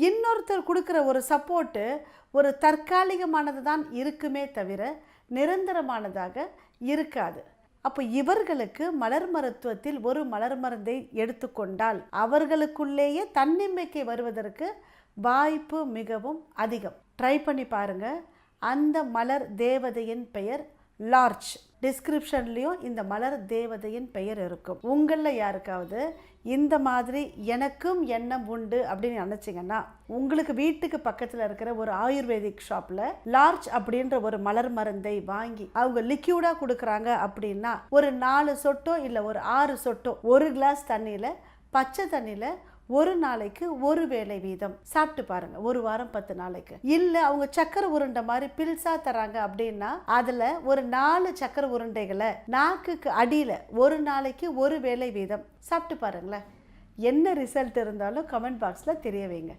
இன்னொருத்தர் கொடுக்குற ஒரு சப்போர்ட்டு ஒரு தற்காலிகமானது தான் இருக்குமே தவிர நிரந்தரமானதாக இருக்காது. அப்போ இவர்களுக்கு மலர் மருத்துவத்தில் ஒரு மலர் மருந்தை எடுத்துக்கொண்டால் அவர்களுக்குள்ளேயே தன்னம்பிக்கை வருவதற்கு வாய்ப்பு மிகவும் அதிகம். ட்ரை பண்ணி பாருங்கள். அந்த மலர் தேவதையின் பெயர் லார்ச். டிஸ்கிரிப்ஷன்லேயும் இந்த மலர் தேவதையின் பெயர் இருக்கும். உங்களில் யாருக்காவது இந்த மாதிரி எனக்கும் எண்ணம் உண்டு அப்படின்னு நினச்சிங்கன்னா உங்களுக்கு வீட்டுக்கு பக்கத்தில் இருக்கிற ஒரு ஆயுர்வேதிக் ஷாப்பில் லார்ச் அப்படின்ற ஒரு மலர் மருந்தை வாங்கி அவங்க லிக்யூடாக கொடுக்குறாங்க அப்படின்னா ஒரு 4 சொட்டோ இல்லை ஒரு 6 சொட்டோ ஒரு கிளாஸ் தண்ணியில் பச்சை தண்ணியில் ஒரு நாளைக்கு ஒரு வேளை வீதம் சாப்பிட்டு பாருங்க. ஒரு வாரம் 10 நாளைக்கு. இல்லை அவங்க சக்கரை உருண்டை மாதிரி பில்ஸா தராங்க அப்படின்னா அதில் ஒரு 4 சக்கரை உருண்டைகளை நாக்குக்கு அடியில் ஒரு நாளைக்கு ஒரு வேளை வீதம் சாப்பிட்டு பாருங்களேன். என்ன ரிசல்ட் இருந்தாலும் கமெண்ட் பாக்ஸில் தெரிய வைங்க.